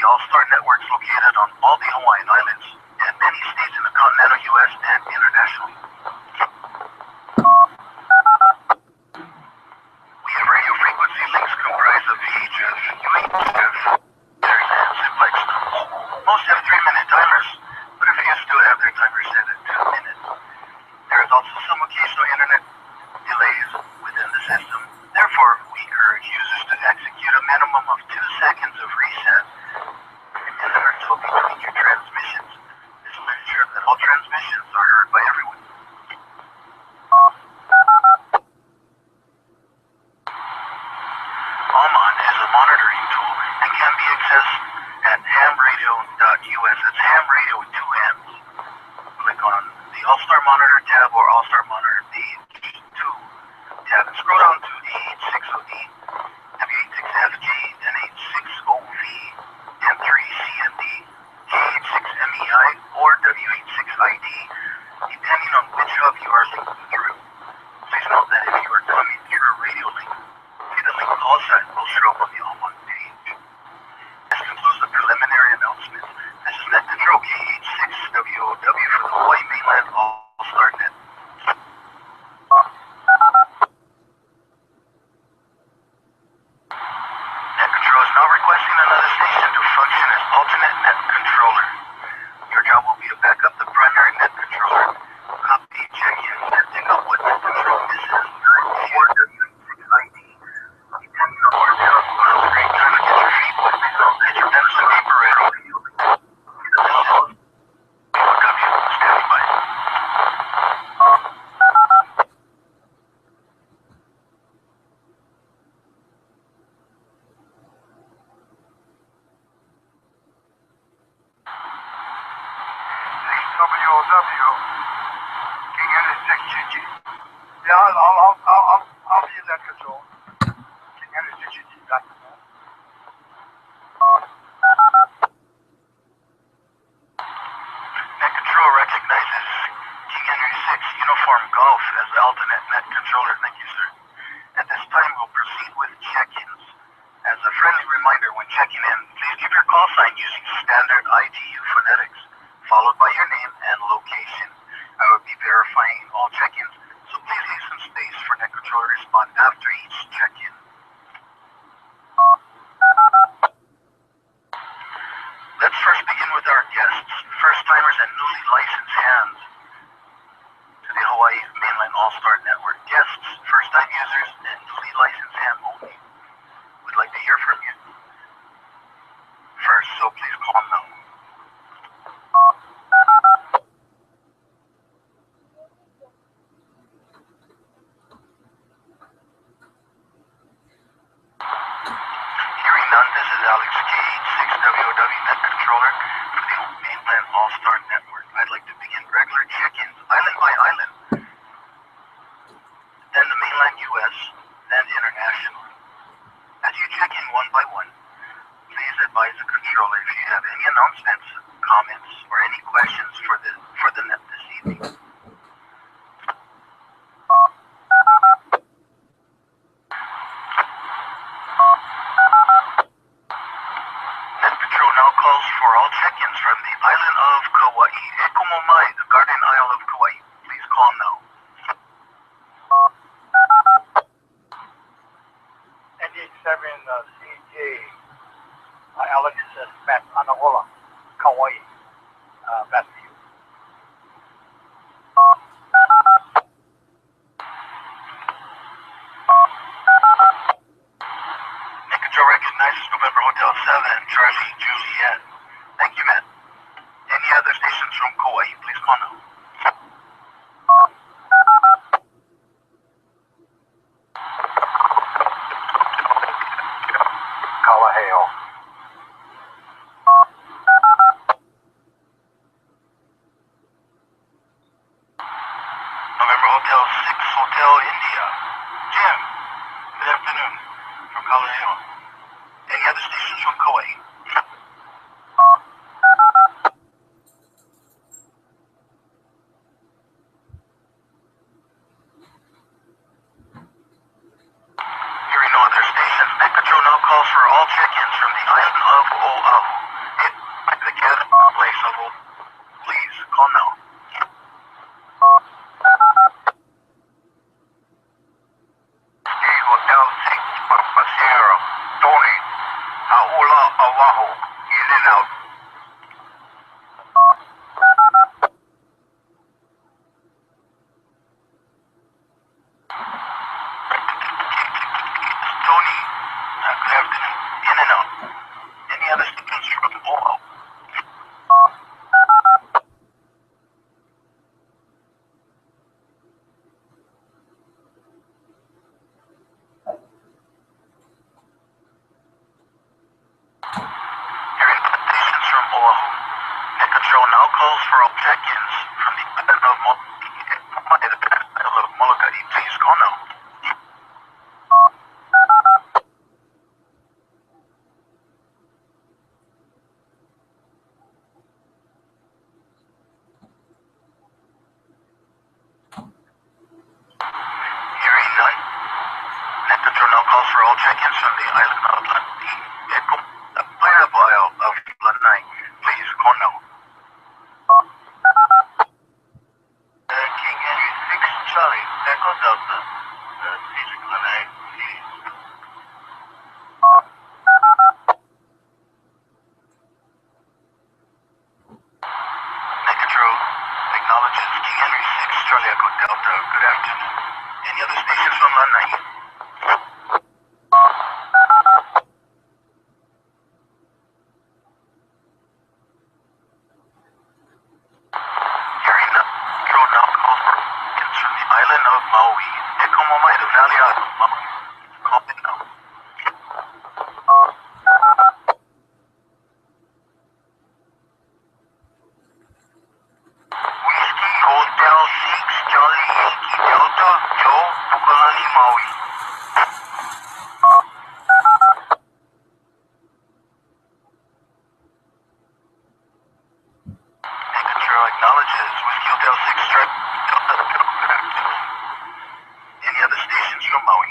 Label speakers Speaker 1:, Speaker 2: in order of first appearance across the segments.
Speaker 1: all-star networks located on all the Hawaiian Islands and many states in the continental U.S. and internationally. We have radio frequency links comprised of VHF, UHF, and simplex notes. Most have 3-minute timers, but a few still have their timers set at 2 minutes. There is also some occasional internet delays within the system. Therefore, we encourage users to execute a minimum of 2 seconds of reset in the interval between your transmissions. This will ensure that all transmissions are heard by everyone. Almon is a monitoring tool and can be accessed at hamradio.us. That's ham radio with 2 M's. Click on the All-Star Monitor tab or All-Star Monitor page 2 tab and scroll down to A860D, W86FG, N86OV, N3CND, K86MEI, or W86ID, depending on which hub you are linking through. Please note that if you are coming through a radio link, the link call sign will show up on the Almon page. This concludes the preliminary announcement. This is Net Control K86WOW for the Hawaii Mainland All-Star Net. Net Control is now requesting another station to function as alternate net controller. Your job will be to back up the primary net controller, copy check-ins, and pick up what net control misses or W86ID. Depending on where the hub will great time to get your feet wet. Get your pencil and paper ready. Standing by.
Speaker 2: WOW, King Henry 6GG. Yeah, I'll be in that control. King Henry 6GG, back to that.
Speaker 1: Net Control recognizes King Henry 6 Uniform Golf as the alternate net controller. Thank you, sir. At this time, we'll proceed with check-ins. As a friendly reminder, when checking in, please give your call sign using standard ITU phonetics, followed by your name and location. I will be verifying all check-ins, so please leave some space for net control to respond after each check-in. Let's first begin with our guests, first-timers and newly licensed hands to the Hawaii Mainland All-Star Network. Guests, first-time users, and newly licensed hand only. We'd like to hear from you first, so please call now. Hearing none, this is Alex K86WOW Net Controller for the Mainland All-Star Network. I'd like to begin regular check-ins, island by island, then the mainland U.S., then international. As you check in one by one, please advise the controller if you have any announcements, comments, or any questions for the net this evening. Net Control now calls for all check-ins from the island of Kauai, Ekomomai, the Garden Isle of Kauai. Please call now.
Speaker 2: ND7 CJ, Alex Matt Anahola, Kauai, back to you.
Speaker 1: Net Control recognizes November Hotel 7, Charlie Juliet. Thank you, Matt. Any other stations from Kauai, please call now.
Speaker 2: Kalaheo.
Speaker 1: November Hotel 6, Hotel India. Jim, good afternoon from Kalaheo. Any other stations from Kauai? Hearing no other stations, Net Control now calls for all check-ins from the island of Oahu. disabled, please call now.
Speaker 2: Whiskey Hotel 6 Papa Sierra. Tony. Haula Oahu. In and out.
Speaker 1: Tony, good afternoon. In and out. Any other students from Oahu? Hearing invitations from Oahu. Net control now calls for all check-ins from the island of Molokai. Please call now. Hearing none. Net control now calls for all check-ins from the island of Lanai. Please call now. King Henry 6 Charlie, Echo Delta. Please Lanai, please. Net control acknowledges King Henry 6 Charlie Echo Delta. Good afternoon. Any other stations from Lanai? Hearing none. Control now calls for check-ins from the island of Maui. Echo Momai, the Valley Island of Maui. Call me now. Whiskey Hotel 6 Charlie Yankee Delta, Joe, Pukalani, Maui. Net control acknowledges Whiskey Hotel 6 Charlie Delta, Joe. Good afternoon. Any other stations from Maui?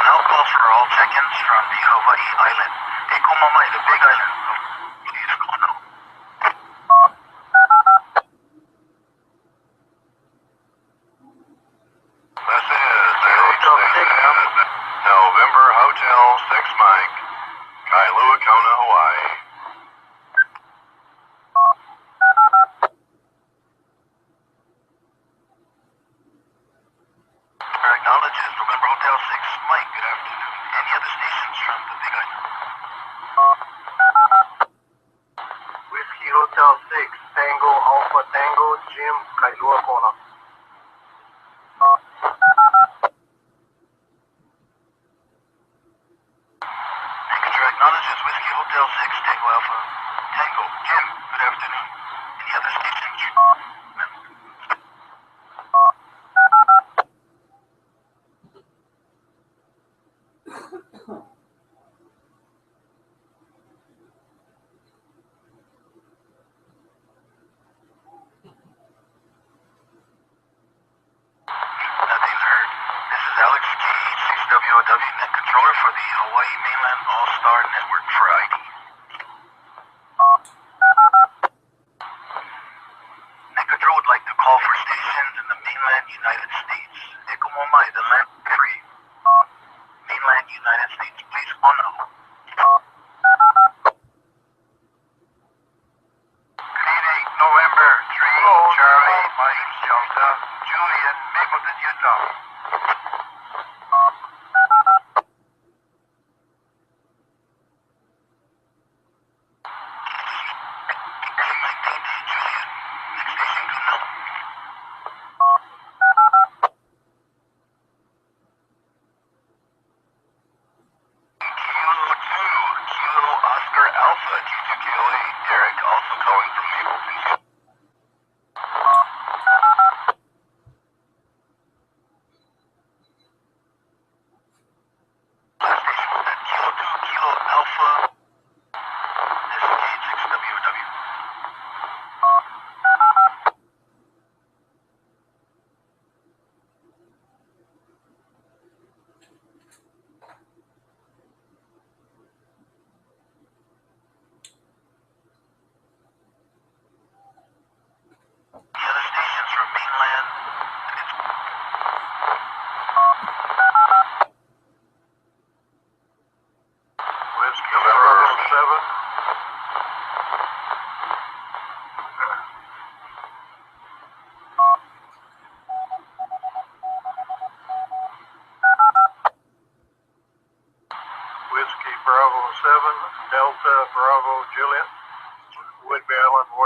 Speaker 1: Now calls for all check-ins from the Hawaii Island. Echo Mamai, the Big Island. Please call now.
Speaker 2: This is November Hotel 6 Mike. Kailua Kona, Hawaii.
Speaker 1: Acknowledges November Hotel 6 Mike. Good afternoon. Any other stations from the Big Island?
Speaker 2: Whiskey Hotel 6 Tango Alpha Tango Jim Kailua Kona.
Speaker 1: Net control acknowledges Whiskey Hotel 6 Tango Alpha Tango. Jim, good afternoon. Any other stations? Nothing heard. This is Alex G, 6WOW Net Controller for the Hawaii Mainland All-Star Network for ID. Net Control would like to call for stations in the mainland United States. Echo Momai, the land free. Mainland United States, please call now.
Speaker 2: Greeting November 3 Charlie Mike Delta Julian Mapleton, Utah.
Speaker 1: Julian, next station, come now. Kilo 2, Kilo Oscar Alpha, G2KOA, Derek, also calling from Mapleton.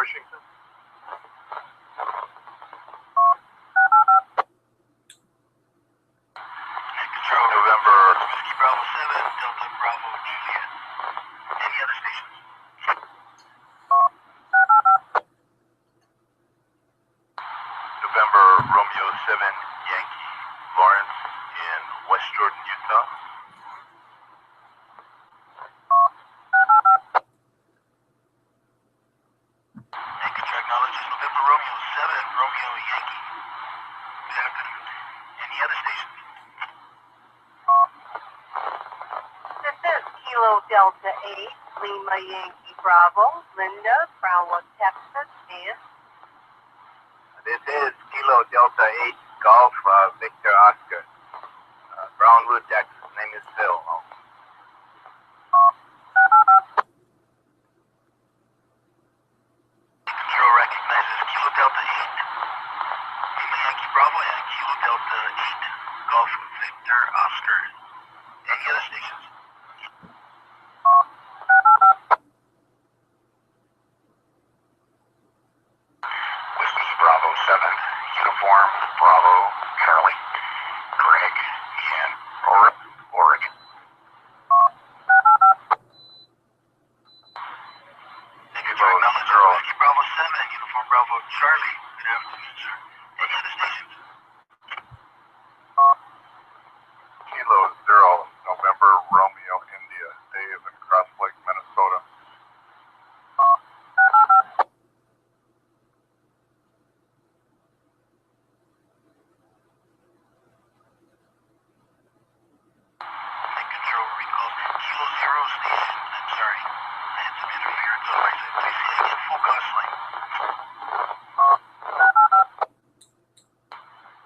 Speaker 2: Washington.
Speaker 1: Control November Whiskey Bravo 7, Delta Bravo Juliet. Any other stations? November Romeo 7, Yankee Lawrence in West Jordan, Utah. And control acknowledges November Romeo 7, Romeo Yankee. Good afternoon. Any other stations?
Speaker 3: This is Kilo Delta 8, Lima Yankee Bravo, Linda, Brownwood, Texas, and
Speaker 1: This is Kilo Delta 8 Golf Victor Oscar, Brownwood, Texas. Name is Phil. Control recognizes Kilo Delta 8, Lima Yankee Bravo, and Kilo Delta 8 Golf Victor Oscar. Any other stations? Whiskey Bravo 7, Uniform Bravo Charlie, Greg, and Oregon. Thank you for acknowledging Whiskey Bravo 7, Uniform Bravo Charlie. Good afternoon, sir. Any other stations? Kilo 0, November Romeo India, Dave in Cross Lake, Minnesota. Control recalls Kilo 0 station. I'm sorry. I had some interference on my side. Please say again, full cost line.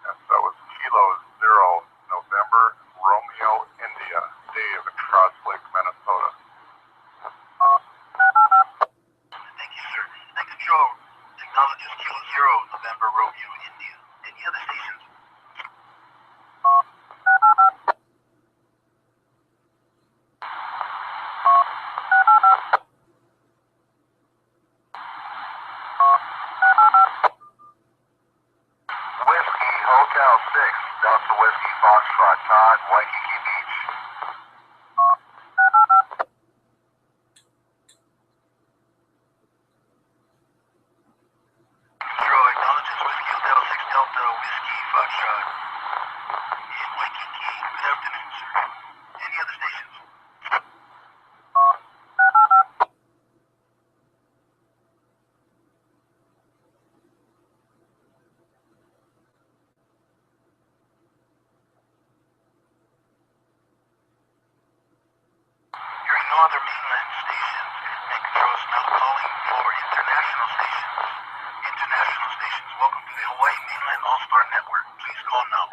Speaker 1: Yes, that was Kilo 0, November Romeo India, Dave in Cross Lake, Minnesota. Thank you, sir. And control acknowledges Kilo 0, November Romeo India. Any other stations? Whiskey Hotel 6, Delta Whiskey Foxtrot, Todd, Waikiki Beach. Control acknowledges Whiskey Hotel 6, Delta Whiskey Foxtrot in Waikiki. Good afternoon, sir. Any other stations? Hearing no other mainland stations, and control is now calling for international stations. International stations, welcome to the Hawaii Mainland All-Star Network. Please call now.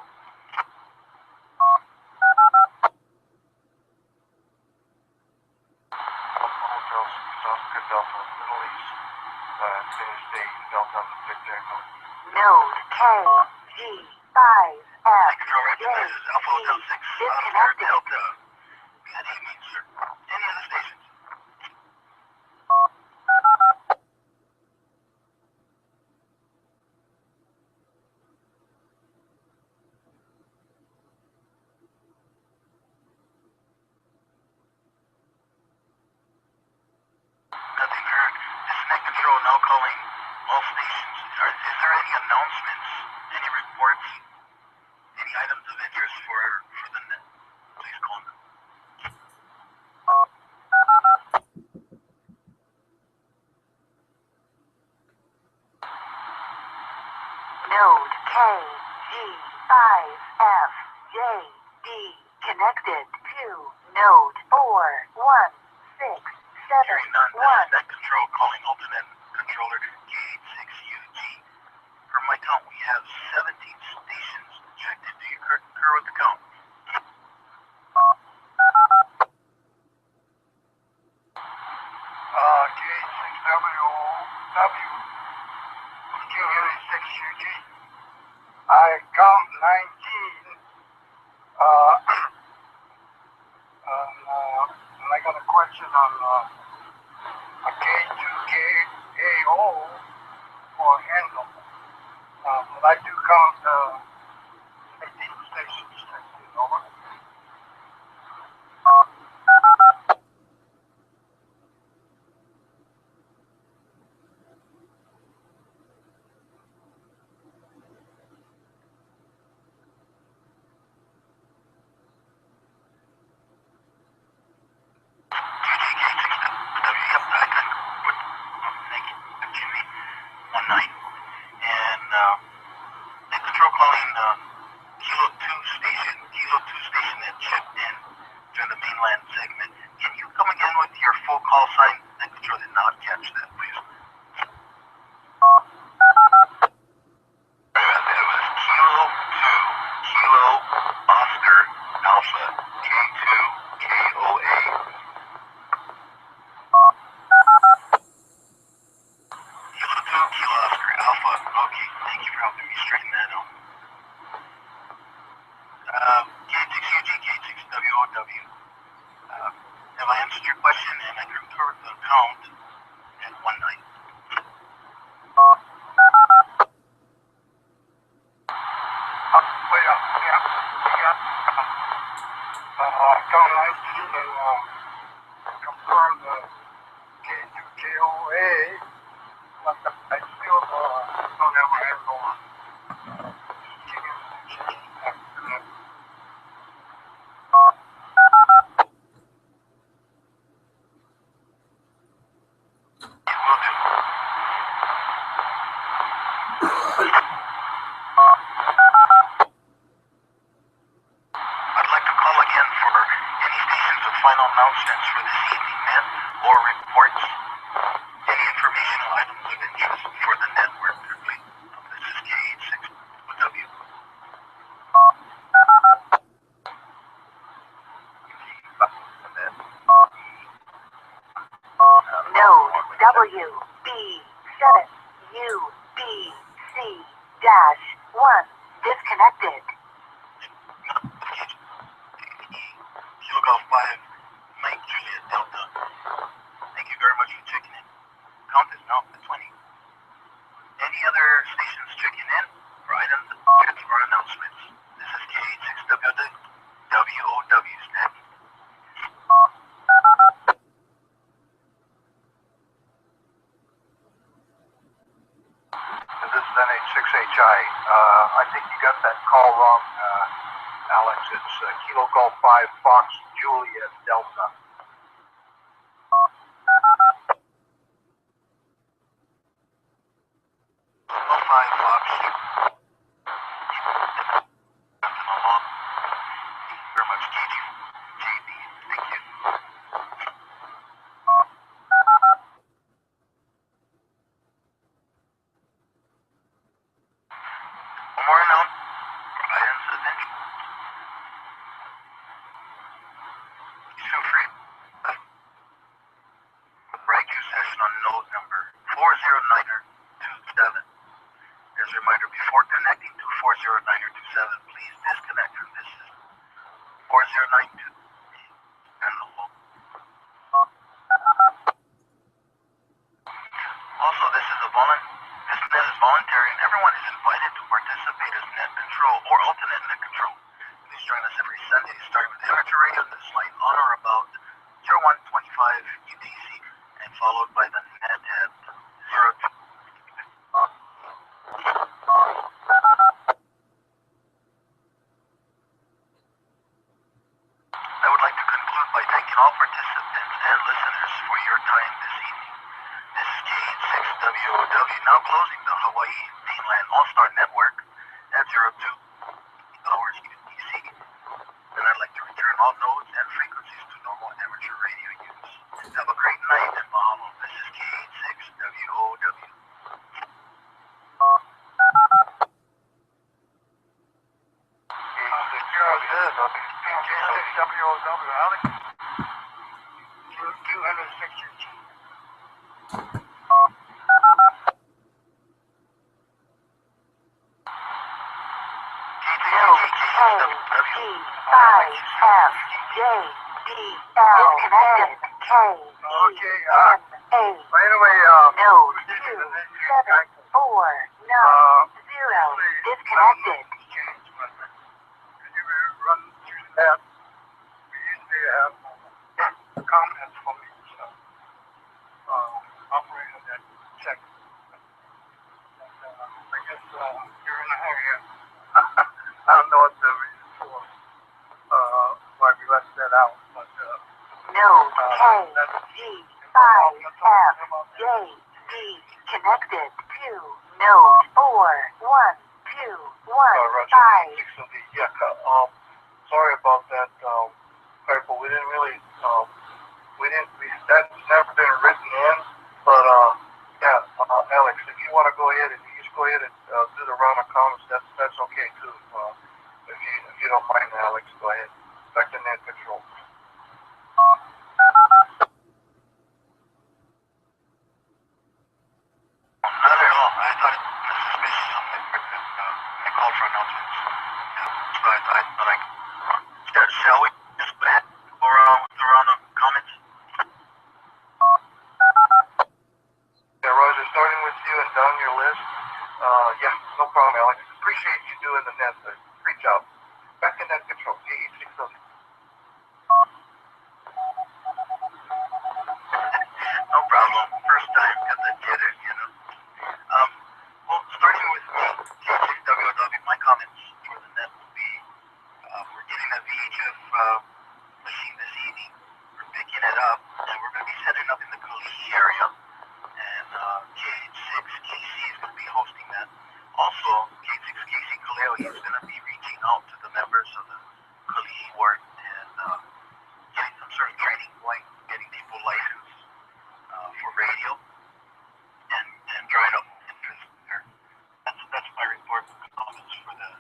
Speaker 1: Hotels, South Delta, Middle East, State, Delta, Victor Echo.
Speaker 3: Node KG5F.
Speaker 1: Control recognizes Alpha Hotel 6, Oscar Delta. Good evening, sir. Any other stations? Nothing heard. This is Net Control now calling all stations. Is there any announcements, any reports, any items of interest for the net? Please call them.
Speaker 3: Node KG5FJD connected to node 4167.
Speaker 1: Hearing none, this is Net Control calling alternate controller K86UG. For my count, we have 17 stations checked. Do you concur with the count?
Speaker 2: K6WW, K86UG. I count 19. And I got a question on K2KAO. hold or handle. But I do count 18 stations. Over.
Speaker 3: WB7UBC-1 disconnected.
Speaker 1: Kilo Golf 5, Mike Juliet Delta. Thank you very much for checking in. Count is now at 20. Any other stations checking in for items or announcements? This is K86WOW standing.
Speaker 2: This is NH6HI. I think you got that call wrong, Alex. It's Kilo Golf 5 Fox Juliet Delta.
Speaker 1: Golf 5 Fox. Very much, JD. Thank you. More known items of interest. Feel free. Right queue session on node number 409er27. As a reminder, before connecting to 409er27, please disconnect from this system. 4092 and the whole. Also, this net is voluntary and everyone is invited to participate as net control or alternate net control. Please join us every Sunday, starting with amateur radio on this line on or about 0125 UTC and followed by the net at 02. I would like to conclude by thanking all participants and listeners for your time this evening. This is K86WOW now closing the Hawaii Mainland All-Star Network at 02 hours UTC. And I'd like to return all nodes and frequencies to normal amateur radio use. Have a great night and mahalo. This is K86WOW.
Speaker 2: K6WOW, Alex. 262.
Speaker 3: K5FJDL disconnected. KEN. 8.
Speaker 2: But anyway,
Speaker 3: No,
Speaker 2: we did
Speaker 3: 2,
Speaker 2: the next
Speaker 3: 7, 4, 9, 0. Disconnected.
Speaker 2: Change, but when you run through that, we usually have comments from each operator that check. And, I guess you're in a hurry. I don't know what the reason for why we left that out, but
Speaker 3: Node K, G, 5, F, J, B, connected to node 4, 1, 2, 1, 5.
Speaker 2: Yeah, sorry about that, but we didn't really, that's never been written in, but, yeah, Alex, if you want to go ahead and you just go ahead and do the round of comments, that's okay too. If you don't mind, Alex, go ahead. Back to net control.
Speaker 1: Not at all. I thought it was suspicious on my part that I called for announcements. Yeah. So I thought I could. Shall we just go ahead and go around with the round of comments?
Speaker 2: Yeah, Roger, starting with you and down your list. Yeah, no problem, Alex. Appreciate you doing the net. Great job. Back to net control. G860.
Speaker 1: No problem. First time, got the jitters, you know. Well, starting with me, K6WW, my comments for the net will be, we're getting a VHF machine this evening. We're picking it up, and we're going to be setting up in the Kalihi area. And K6KC is going to be hosting that. Also, K6KC Kaleo, he's going to be reaching out to the members of the Kalihi ward and getting some sort of training, like getting people licensed for radio and drawing up interest there. That's my report comments for the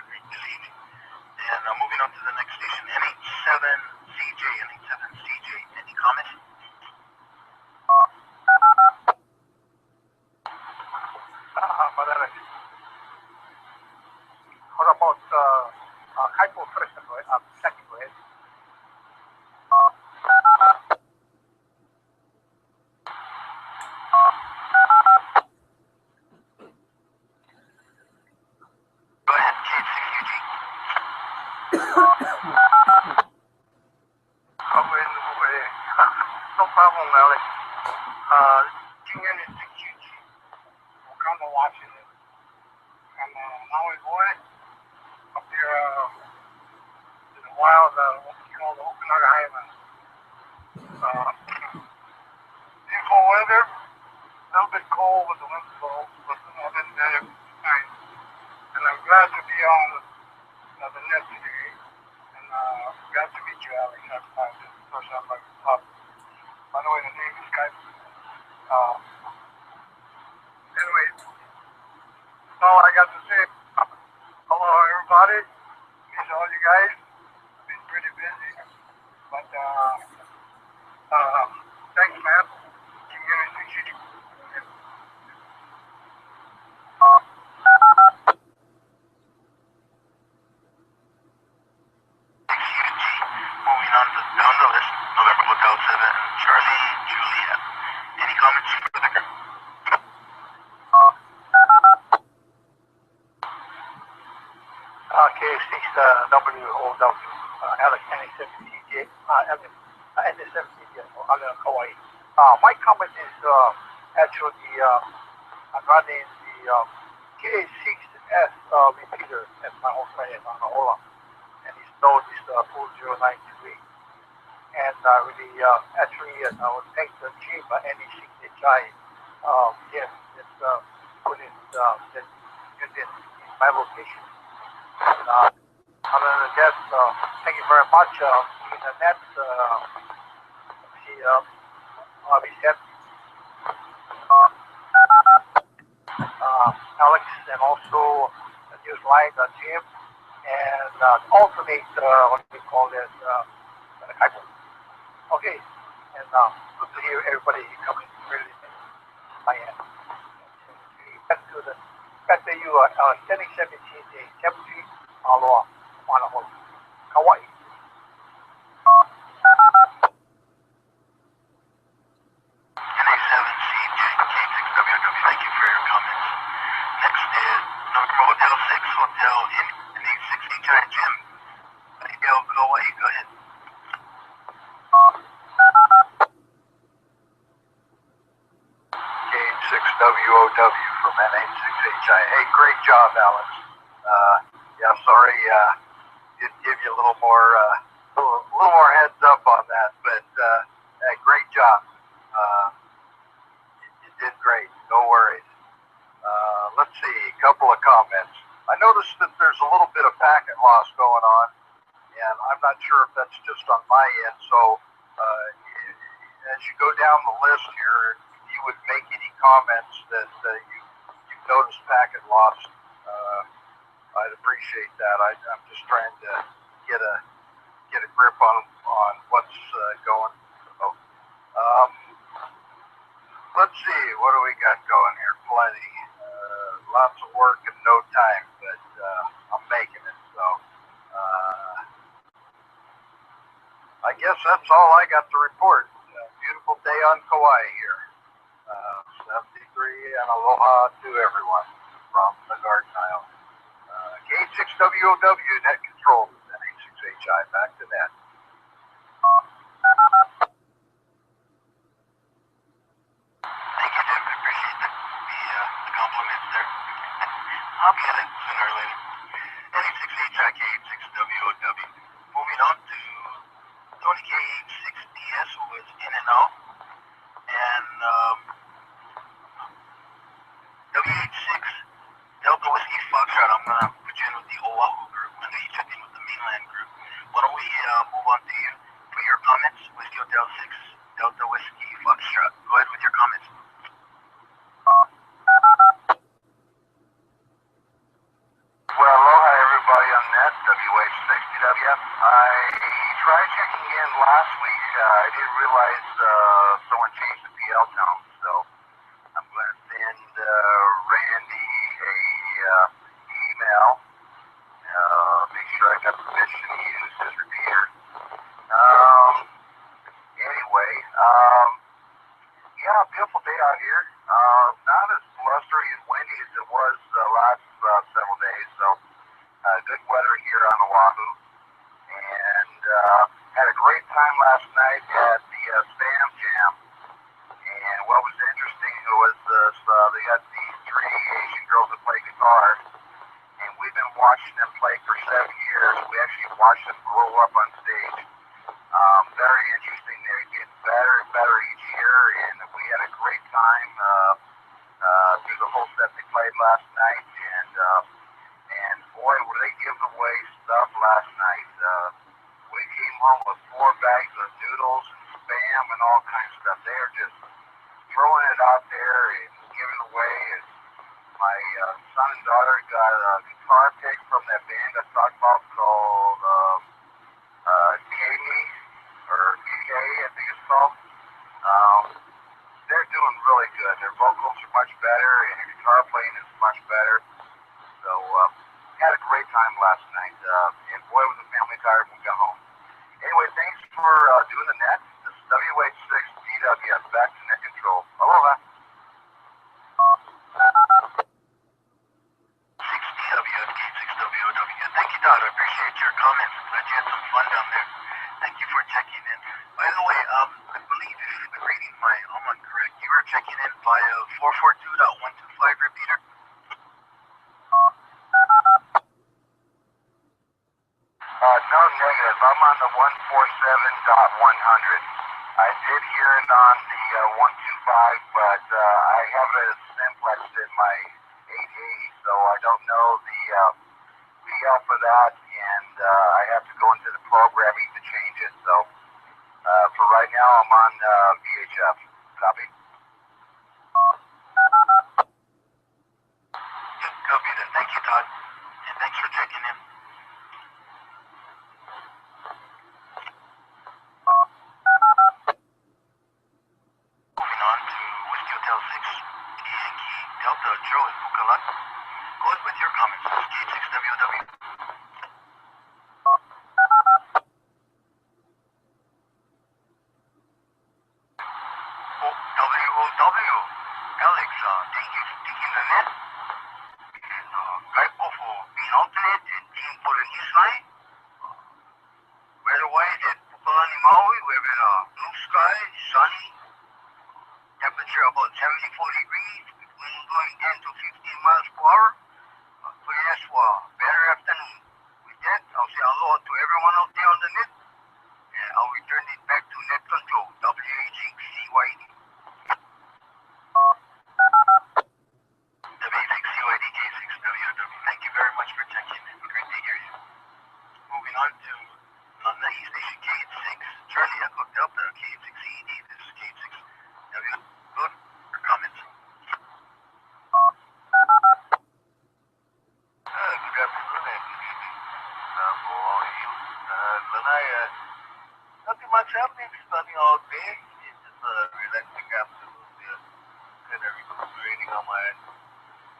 Speaker 1: group this evening. And moving on to the next station, NH7CJ, any comments?
Speaker 2: But Alex, what about hypo first? Second, go ahead.
Speaker 1: Go ahead, K6UG.
Speaker 2: No problem, Alex. Tingin is the QG. We'll come to Washington. And now we go up here to the wild, what we call the Okanaga Highlands. Beautiful weather. A little bit cold with the wind blow, but other than that, it was nice. And I'm glad to be on the net today. And glad to meet you, Alex. This is the first time I've talked. By the way, the name is Skype. Anyway, that's all I got to say. Hello, everybody. Miss all you guys. I've been pretty busy. But, thanks, man. Community.
Speaker 1: Moving on down the list, November Hotel 7, Charlie Juliet. Any comments for the group?
Speaker 2: K6WOW, Alex, NA7CJ, NA7CJ, Hawaii. My comment is actually regarding the K6S repeater at my home planet on Ola, and his node is 40928. And really, actually, I would thank the team at NE6HI. Yes, it's put in that using my location. And, other than that, thank you very much. In the net, we said Alex and also the Newsline team and alternate what we call it, okay, and good to hear everybody coming really my end. Back to you, standing 17 day, 17, aloha, wonderful, Hawaii.
Speaker 1: from Hotel 6, Hotel NH6HI Gym. Miguel, Kauai, go ahead.
Speaker 2: KH6WOW from NH6HI. Hey, great job, Alex. Yeah, sorry, didn't give you a little more heads up on that, but hey, great job. You did great. No worries. Let's see, a couple of comments. I noticed that there's a little bit of packet loss going on, and I'm not sure if that's just on my end. So as you go down the list here, if you would make any comments that you've noticed packet loss, I'd appreciate that. I'm just trying to get a grip on what's going. So, let's see, what do we got going here? Plenty. Lots of work and no time, but I'm making it. So I guess that's all I got to report. Beautiful day on Kauai here. 73 and aloha to everyone from the Garden Isle. K6WOW net control and H6HI. Back to that.
Speaker 1: Thank you, Jim. I appreciate the compliments there. I'll get it sooner or later. NH6HI, KH6WOW. Moving on to Tony KH6DS, who was in and out. And WH6 Delta Whiskey Foxtrot, I'm going to put you in with the Oahu group. I know you checked in with the mainland group. Why don't we move on to you for your comments? Whiskey Hotel 6 Delta Whiskey Foxtrot. Go ahead with your comments.
Speaker 2: Well, aloha everybody on net, WH60W. I tried checking in last week. I didn't realize someone changed the PL tone, so I'm going to send Randy a email. Make sure I got permission to use his repeater. Anyway, yeah, beautiful day out here. Not as blustery and windy as it was the last several days, so good weather here on Oahu. And had a great time last night at the Spam Jam. And what was interesting was they got these three Asian girls that play guitar, and we've been watching them play for 7 years. We actually watched them grow up on stage. Very interesting. They get better and better each year, and we had a great time through the whole set they played last night. And boy, were they giving away stuff last night. We came home with 4 bags of noodles and Spam and all kinds of stuff. They are just throwing it out there and giving it away. And my son and daughter got a guitar pick from that band I talked about called Kami, or KK, I think it's called. They're doing really good. Their vocals are much better, and their guitar playing is much better. So, had a great time last night. And boy, was the family tired when we got home. Anyway, thanks for doing the net. This is WH6DW. Back to net control. Aloha.
Speaker 1: 6DW, K6WOW. Thank you, Todd. I appreciate your comments. I'm glad you had some fun down there. Thank you for checking in. By the way, I believe if I'm reading my almanac correct, you were checking in via 442.125 repeater.
Speaker 2: No, negative. I'm on the 147.100. I did hear it on the 125, but I have it simplexed in my 880, so I don't know the PL for that, and I have to go into the programming to change it. So for right now, I'm on VHF. Copy.
Speaker 1: Copy that. Thank you, Todd. And thanks for checking in. Moving on to Whiskey Hotel 6, Yankee Delta Joe in Pukalat. Go ahead with your comments. K6WW. WOW. Alex, taking the net.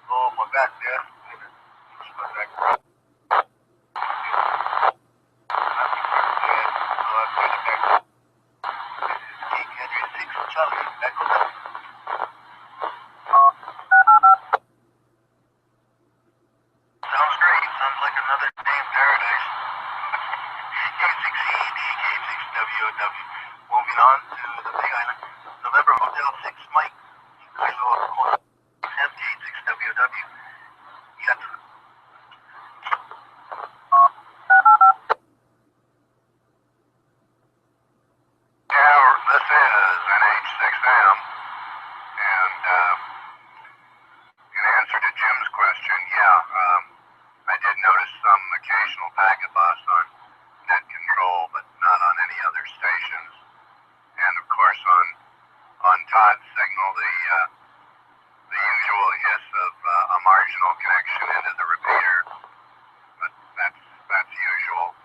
Speaker 1: Oh my God, yeah. Sounds great. Sounds like another day in paradise. K6ED, K6WOW. Moving on to the Big Island. November Hotel 6 Mike, Kailua Kona, K6WW. Yes. Yeah, this is NH6M, and in answer to Jim's question, yeah, I did notice some occasional packet loss on net control, but not on any other stations. And of course, on Todd's signal, the usual hiss of a marginal connection into the repeater, but that's usual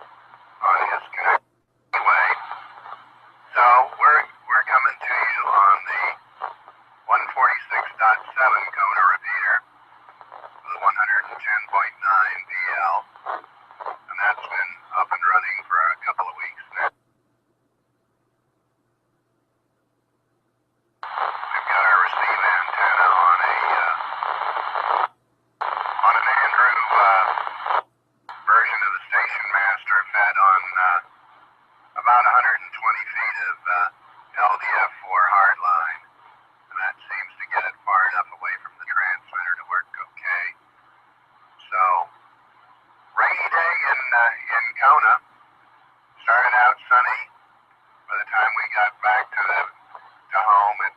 Speaker 1: on his connection anyway. So we're coming to you on the 146.7 Kona repeater, the 110.9 VL, and that's been up and running for a couple of weeks now. We've got our receive antenna on an Andrew version of the station master, fed on about 120 feet of LDF4 hardline, and that seems to get it far enough away from the transmitter to work okay. So, rainy day in Kona. Started out sunny. By the time we got back to home, it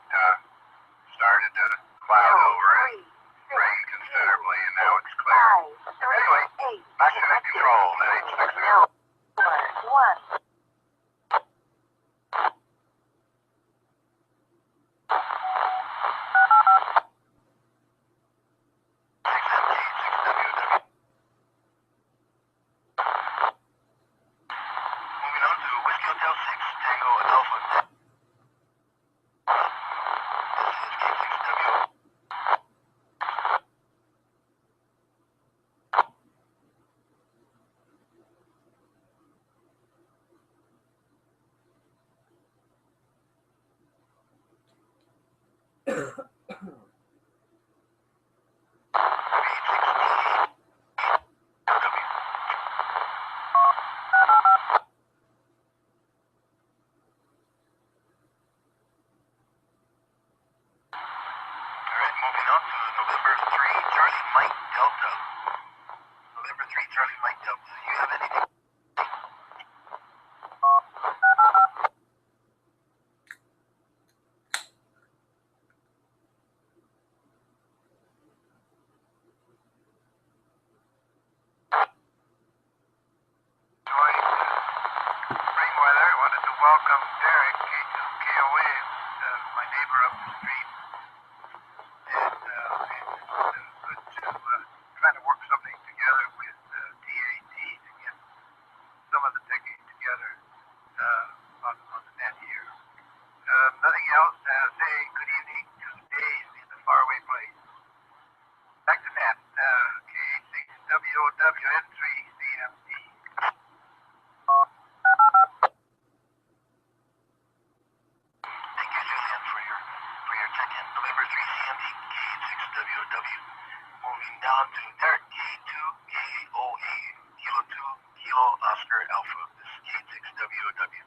Speaker 1: started to cloud over and rain considerably, and now it's clear. Anyway, back to net control, NH6M. Moving on to Whiskey Hotel 6 Tango Alpha. This is K6W. Alright, moving on to November 3 Charlie Mike Delta. November 3 Charlie Mike Delta. You have anything? Enjoying spring weather. I wanted to welcome Derek, K2KOA, my neighbor up the street. And it's been good to try to work something together with DAT to get some of the techniques together on the net here. Nothing else. Say good evening to Dave in the faraway place. Back to net. K6WOWN3CMD. Thank you, Julian, for your check-in. November 3 CMD, K6WW. Moving down to Derek, K2KOA, Kilo 2, Kilo Oscar Alpha. This is K6WW.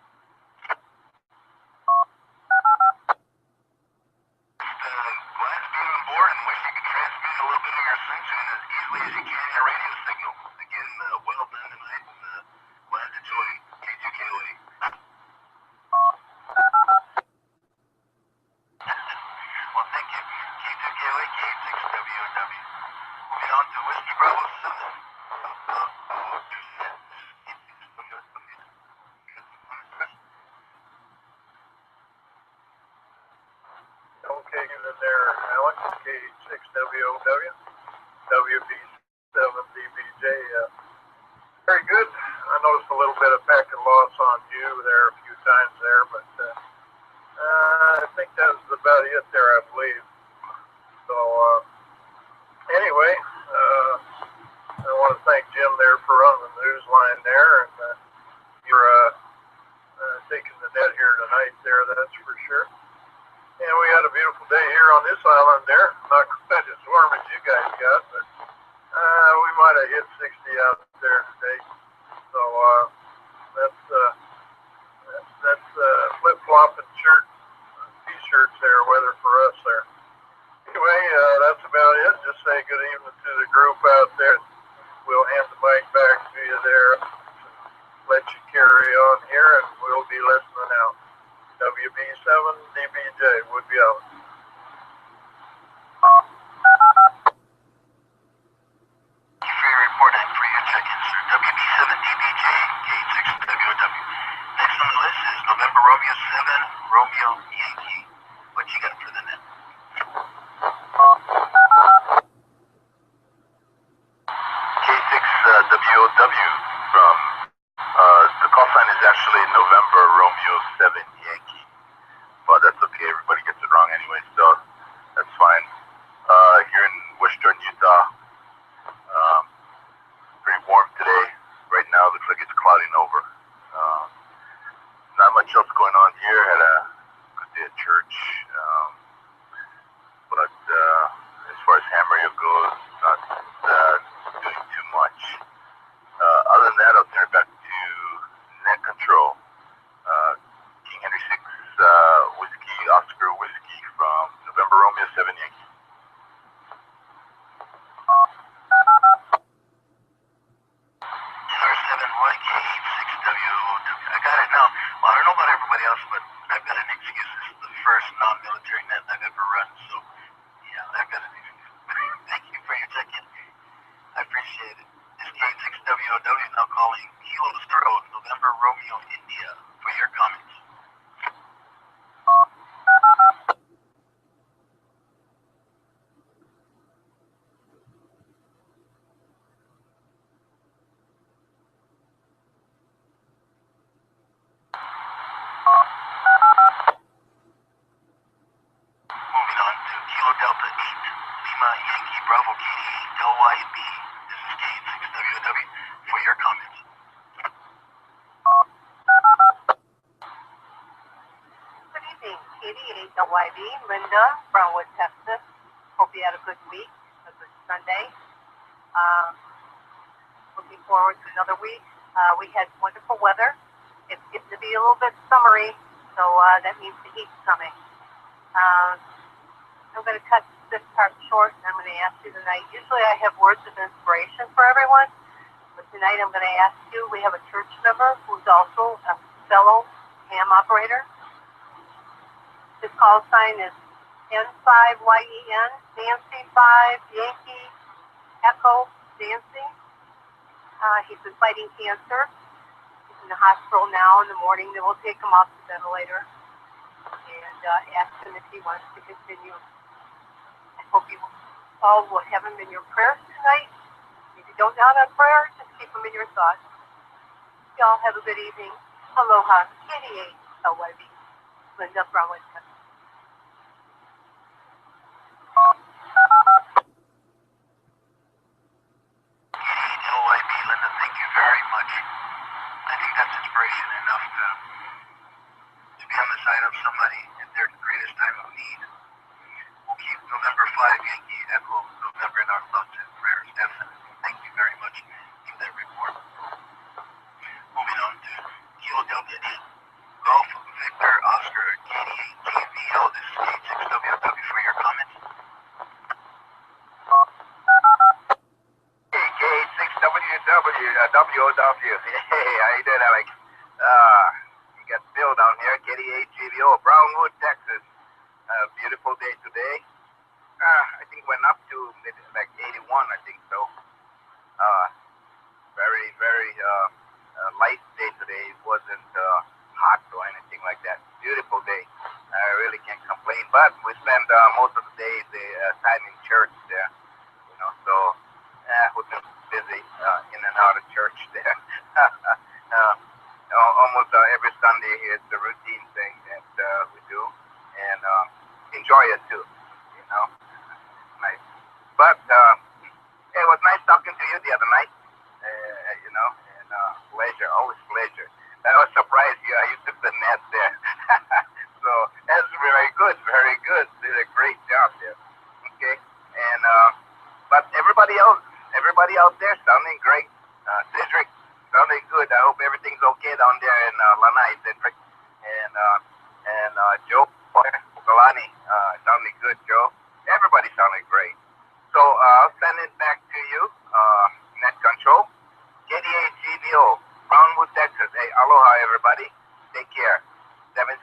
Speaker 1: Glad to be on board and wish you could transmit a little bit of your sunshine as easily as you can your radio signal. Again, well done tonight, and glad to join K2KOA. Well, thank you. K2KOA, K6WOW. Moving on to Whiskey Bravo 7.
Speaker 2: Okay, then there, Alex, K6WOW, WB7DBJ. Very good. I noticed a little bit of packet loss on you there a few times there, but I think that was about it there, I believe. So, anyway.
Speaker 4: on the news line there, and you're taking the net here tonight there, that's for sure. And we had a beautiful day here on this island there. Not quite as warm as you guys got, but we might have hit 60 out there today. So that's flip-flopping t-shirts there, weather for us there. Anyway, that's about it. Just say good evening to the group out there. We'll hand the mic back to you there. Let you carry on here, and we'll be listening out. WB7DBJ would be out.
Speaker 1: Thank you for your report and for your check-in, sir. WB7DBJ, gate 6WW. Next on the list is November Romeo 7, Romeo Yankee. What you got for the net? K6WOW from, the call sign is actually November Romeo 7 Yankee. But that's okay, everybody gets it wrong anyway, so that's fine. Here in western Utah, pretty warm today. Right now, looks like it's clouding over. Not much else going on here. Had a good day at church. But as far as ham radio goes, not doing too much. Other than that, I'll turn it back to net control. King Henry 6 Whiskey, Oscar Whiskey from November Romeo 7 Yankee. R7YK6WOW. I got it now. Well, I don't know about everybody else, but I've got an excuse. This is the first non-military net I've ever run, so yeah, I've got an excuse. Thank you for your check-in. I appreciate it. This K6WOW now calling Kilo Road, November Romeo India for your comments. Moving on to Kilo Delta 8, Lima Yankee Bravo Katie LYB. This is K6WW for your comments.
Speaker 3: Good evening, 88 LYB, Linda, Brownwood, Texas. Hope you had a good week, a good Sunday. Looking forward to another week. We had wonderful weather. It's getting to be a little bit summery, so that means the heat's coming. I'm going to cut this part short, and I'm going to ask you tonight. Usually I have words of inspiration for everyone, but tonight I'm going to ask you. We have a church member who's also a fellow ham operator. His call sign is N5YEN, Nancy 5, Yankee, Echo, Nancy. He's been fighting cancer. He's in the hospital now. In the morning, they will take him off the ventilator and ask him if he wants to continue. I hope you all will have him in your prayers tonight. If you don't know that prayer, just keep him in your thoughts. Y'all have a good evening. Aloha, 88 LYB, Linda Brownwood.
Speaker 1: LYB, Linda, thank you very much. I think that's inspiration enough to be on the side of somebody at their greatest time of need. We'll keep November 5 Yankee Echo November in our thoughts and prayers, definitely. Thank you very much for that report. Moving on to Kilo Delta 8, Golf Victor Oscar Katie TVL. This is K6WW for your comments.
Speaker 5: Hey, K6WW, Hey, how you doing, Alex? You got Bill down here, K8GVO, Brownwood, Texas. Beautiful day today. I think went up to like 81, I think so. Very, very light day today. It wasn't hot or anything like that. Beautiful day. I really can't complain. But we spend most of the day time in church there. You know, so we've been busy in and out of church there. Almost every Sunday it's a routine thing that we do, and enjoy it too. You know, nice. But it was nice talking to you the other night. You know, everybody out there sounding great. Cedric, sounding good. I hope everything's okay down there in Lanai, Cedric. And Joe Galani, sounding good, Joe. Everybody sounding great. So I'll send it back to you, net control. KDAGBO, Brownwood, Texas. Hey, aloha, everybody. Take care. 7-3.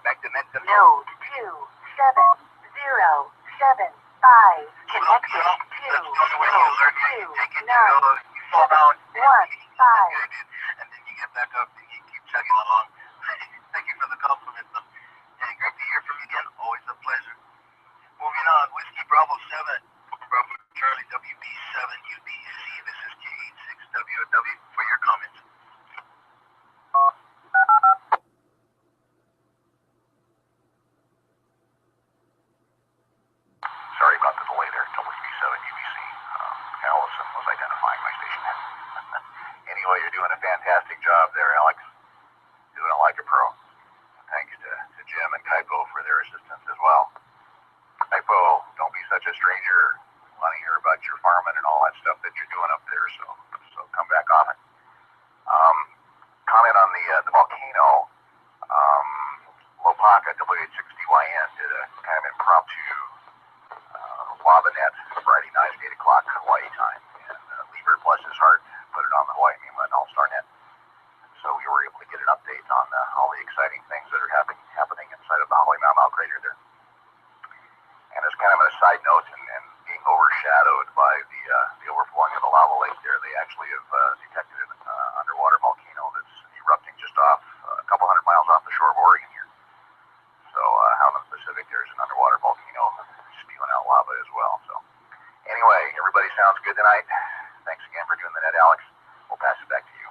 Speaker 5: Back to net control.
Speaker 3: Node 27075 connected to
Speaker 1: That's the only way you learn. You take it,
Speaker 3: 291.
Speaker 1: you fall down,
Speaker 3: Five.
Speaker 1: and then you get back up and you keep chugging along. Thank you for the compliment, though. And great to hear from you again. Always a pleasure. Moving on, Whiskey Bravo 7, Bravo Charlie WB7 UBC. This is K86WW for your comments.
Speaker 5: Sorry about the delay there. WB7 UBC. Allison was identifying my station. Anyway, you're doing a fantastic job there, Alex. Doing it like a pro. Thanks to Jim and Kaipo for their assistance as well. Kaipo, don't be such a stranger. I want to hear about your farming and all that stuff that you're doing up there, so come back on it. Comment on the volcano. Lopaka W860YN did a kind of impromptu lava net Friday night at 8 o'clock Hawaii time. And Lieber, bless his heart, put it on the Hawaii Mainland All-Star Net. So we were able to get an update on all the exciting things that are happening inside of the Holly Mountain Crater there. And as kind of a side note, and being overshadowed by the overflowing of the lava lake there, they actually have detected an underwater volcano that's erupting just off a couple hundred miles off the shore of Oregon here. So out in the Pacific, there's an underwater volcano spewing out lava as well. So anyway, everybody sounds good tonight. Thanks again for doing the net, Alex. We'll pass it back to you.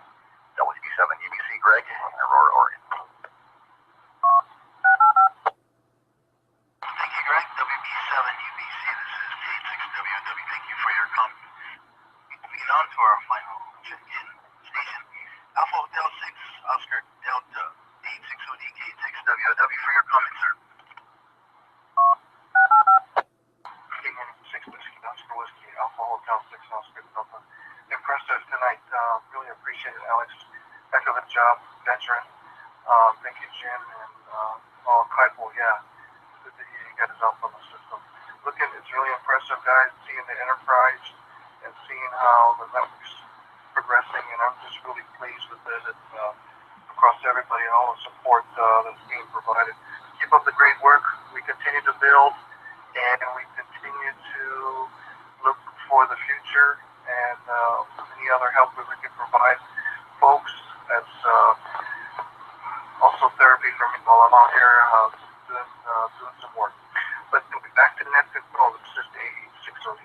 Speaker 5: WB7 UBC Greg in Aurora, Oregon.
Speaker 1: Thank you, Greg. WB7 UBC. This is K86WW. Thank you for your comment. Moving on to our final check-in station. Alpha Hotel 6, Oscar Delta 860D K86WW for your comment, sir.
Speaker 2: King 6 Whiskey, Oscar Whiskey, Alpha Hotel 6, Oscar Delta. Impressive tonight. Really appreciate it, Alex. Heck of a job, veteran. Thank you, Jim, and Kaipo, yeah. Good to hear you got his Alpha on the system. It's really impressive, guys, seeing the enterprise and seeing how the network's progressing, and I'm just really pleased with it. Across everybody and all the support that's being provided. Keep up the great work. We continue to build, and we continue to look for the future and any other help that we can provide folks. That's also therapy for me while I'm out here doing some work. But back to net control. It's just A6OD.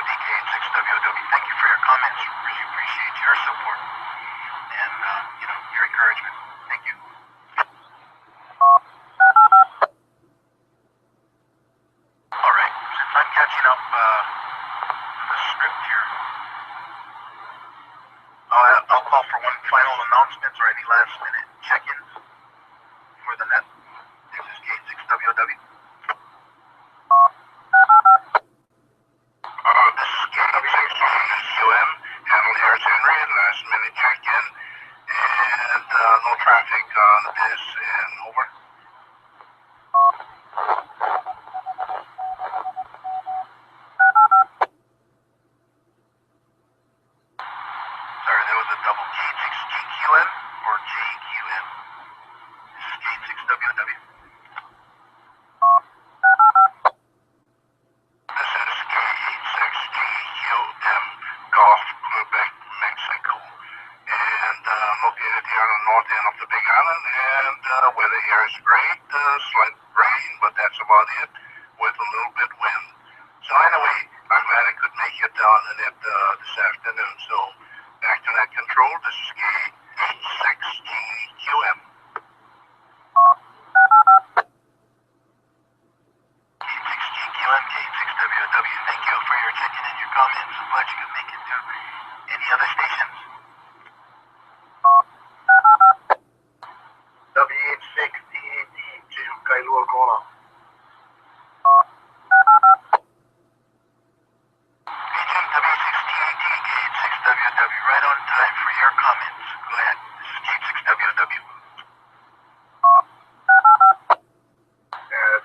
Speaker 1: DK86WW, thank you for your comments. Really appreciate your support and your encouragement. Thank you. All right, since I'm catching up the script here, I'll call for one final announcement or any last minute check-ins for the net. This is K6WW. This is K6WM, Hamlin Harris Henry, last minute check-in, and no traffic on this and over. Sorry, there was a double K6GQM or JQM. This is K6WW. This is K86GQM, Gulf, Quebec, Mexico. And located here on the north end of the Big Island. And weather here is great. Slight rain, but that's about it, with a little bit wind. So anyway, I'm glad I could make it down in it this afternoon. So back to that control. This is K6GQM. K6GQM, K6WW. Thank you for your check-in and your comments. I'm glad you could make it to any other stations.
Speaker 2: W86DADJ Kailua Kona.
Speaker 1: Agent W6TAD, gate 6WW, right on time for your comments. Go ahead. This is gate 6WW.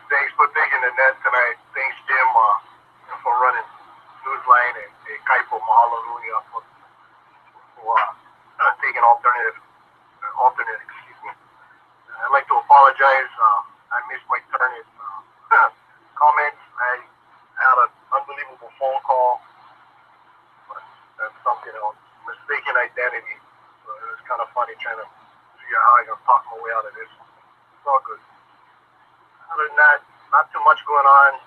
Speaker 2: Thanks for taking the net tonight. Thanks, Jim, for running Newsline and Kaipo Mahalo Nui for taking alternate, excuse me. I'd like to apologize. I missed my turn in comments. I had an unbelievable phone call, but that's something else. Mistaken identity. So it was kind of funny trying to figure out how I'm going to talk my way out of this. It's all good. Other than that, not too much going on.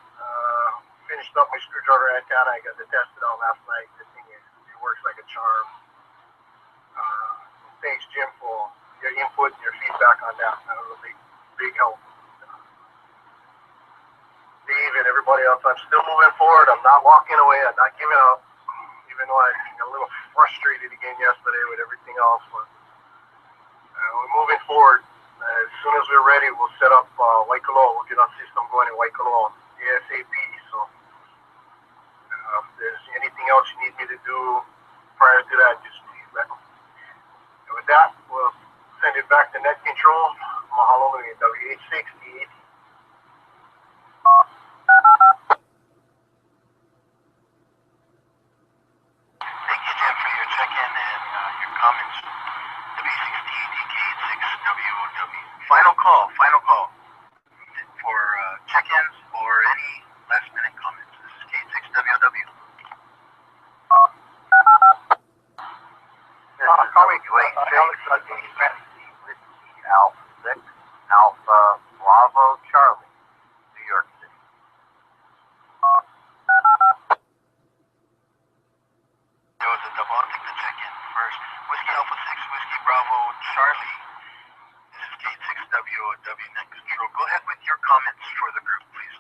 Speaker 2: Finished up my screwdriver antenna. I got it tested out last night. The thing is, it works like a charm. Thanks, Jim, for your input and your feedback on that. That was a big help. Dave and everybody else, I'm still moving forward. I'm not walking away. I'm not giving up. Even though I got a little frustrated again yesterday with everything else. But we're moving forward. As soon as we're ready, we'll set up Waikoloa. We'll get our system going in Waikoloa ASAP. So if there's anything else you need me to do prior to that, just please let me. And with that, we'll send it back to net control. Mahalo nui, WH60.
Speaker 1: Thank you, Jim, for your check-in and your comments. W6TAD, 6WOW. Final call for check-ins or any last-minute comments. This is Gate 6WW.
Speaker 5: Alpha 6, Alpha Bravo Charlie, New York City.
Speaker 1: There was a double. I'll take the check-in first. Whiskey Alpha 6, Whiskey Bravo Charlie. This is Gate 6WOW Net Control. Go ahead with your comments for the group, please.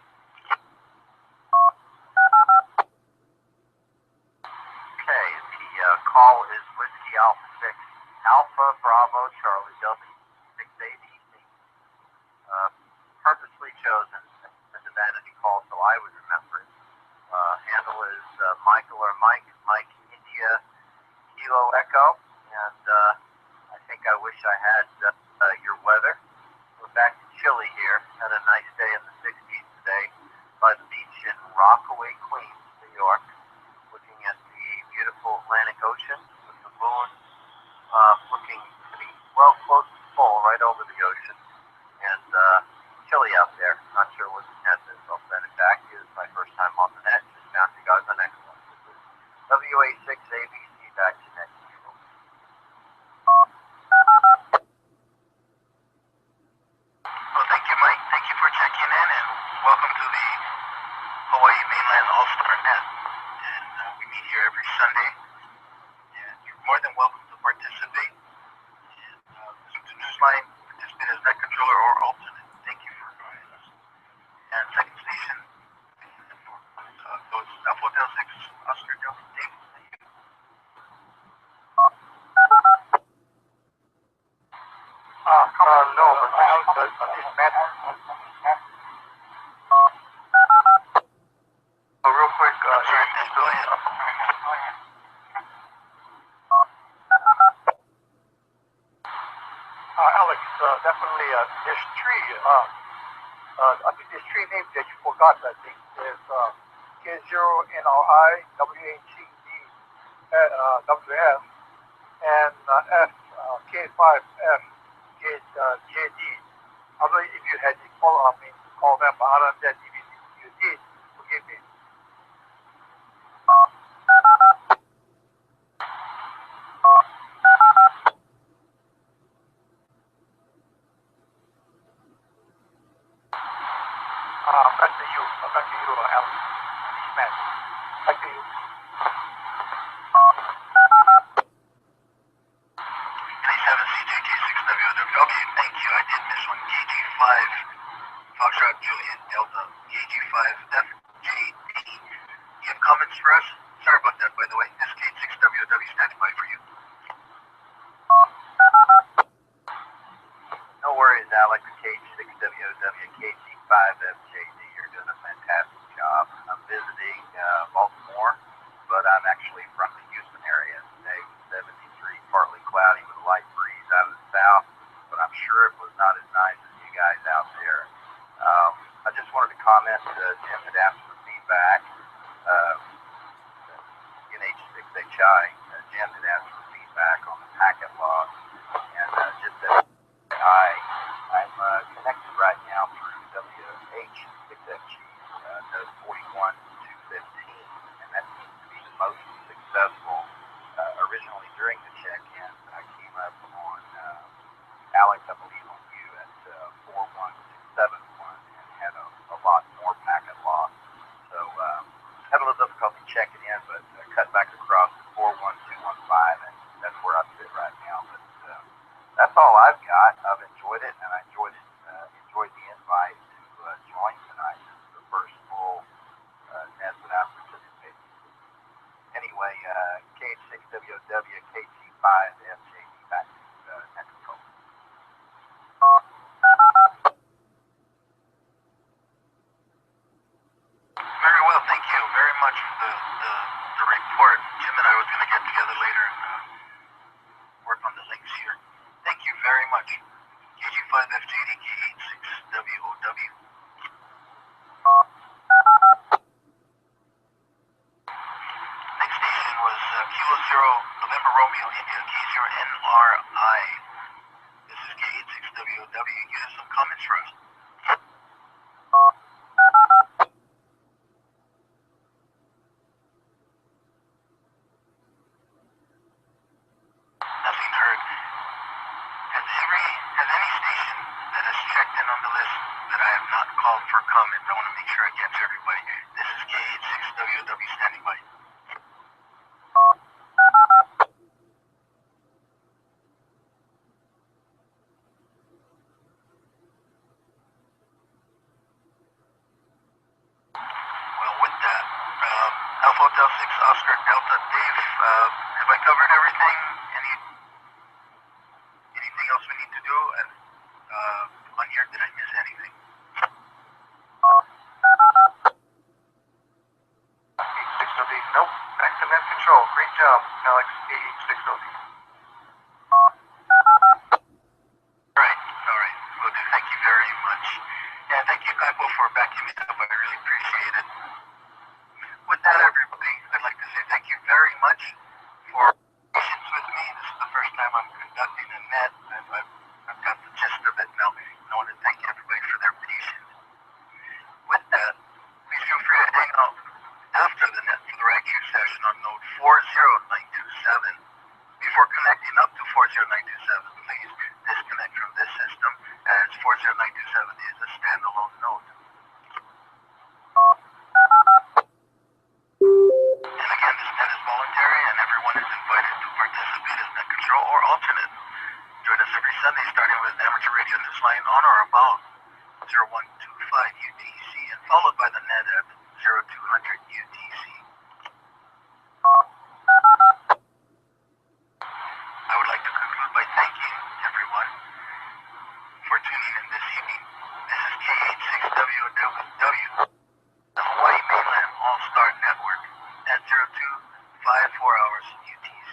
Speaker 5: Okay, the call is Whiskey Alpha 6, Alpha Bravo Charlie W680. Purposely chosen as a vanity call so I would remember it. Handle is Michael or Mike India Kilo Echo, and I think I wish I had your weather. We're back to chilly here. Had a nice day in the 60s today by the beach in Rockaway, Queens, New York, looking at the beautiful Atlantic Ocean with the moon looking to be well close to full right over the ocean, and chilly out there. Not sure what the temp is. I'll send it back. It was my first time on the net. Just found you guys on excellent. WA6ABC back to net control.
Speaker 1: Well, thank you, Mike. Thank you for checking in, and welcome to the Hawaii Mainland All-Star Net. And we meet here every Sunday, and you're more than welcome to participate. And listen to Newsline, participate as net controller or alternate. Thank you for joining us. And second station, goes Alpha Hotel 6, Oscar Delta. Dave, thank you.
Speaker 2: No, but I was this matter. Real quick,
Speaker 1: Sorry, Miss, go ahead.
Speaker 2: Alex, definitely there's three. I think there's three names that you forgot. I think there's K0NRI, WHCD, WF, and F, K5F, JD. I don't know if you had to call them, but other than that, if you did, forgive me. Back to you, Alex. Man, back to you.
Speaker 1: 27CJK6WW. Okay, thank you. I did miss one. KG5, Foxtrot Juliet Delta, KG5FJD. You have comments for us? Sorry about that, by the way. This K6WW standing by for you.
Speaker 5: No worries, Alex. KG6WW, KG5 KT5FJD. You're doing a fantastic job. I'm visiting Baltimore, but I'm actually from the Houston area today. 73, partly cloudy with a light breeze out of the south, but I'm sure it was not as nice as you guys out there. I just wanted to comment, Jim had asked for feedback. NH6HI, Jim had asked for feedback on the packet loss, and just that I'm connected right now through WH6FG, node 41 to 15, and that seems to be the most successful. Originally during the check-in, I came up on Alex, I believe on you at 41271 and had a lot more packet loss. So had a little difficulty checking in, but cut back across to 41215, and that's where I sit right now. But that's all I've got. I've enjoyed it, and I enjoyed the invite to join tonight. This is the first full net that I've participated in. Anyway, KH6WOW, KT5FJD, back to net control.
Speaker 1: Very well, thank you very much for the report. Jim and I was going to get together later and work on the links here. Thank you very much. KG5FJD, K86WOW. Next station was Kilo Zero, November Romeo, India, K0NRI. This is K86WOW. You have some comments for us. Nothing heard. Has any station that has checked in on the list that I have not called for comment? I want to make sure I get to everybody. This is K86WW standing by. Well, with that, Alpha Hotel 6 Oscar Delta Dave, have I covered everything? Anything else we need to do? And on here, did I miss anything?
Speaker 2: H6OD. Nope. Back to net control. Great job, Alex. H6OD.
Speaker 1: All right. Will do. Thank you very much. Yeah, thank you, Kaipo, for backing me up. I really appreciate it. With that, everybody, I'd like to say thank you very much for patience with me. This is the first time I'm conducting a net. I've got the gist of it now. I want to thank everybody for their patience. With that, please feel free to hang out after the net for the regular session on node 40927. Before connecting up to 40927, please disconnect from this system, as 40927 is a standalone node. And again, this net is voluntary, and everyone is invited to participate as net control or alternate. Join us every Sunday, starting with amateur radio newsline on or about 0125 UTC, and followed by the net at 0200 UTC. I would like to conclude by thanking everyone for tuning in this evening. This is KH6WOW, the Hawaii Mainland All-Star Network, at 0254 hours UTC.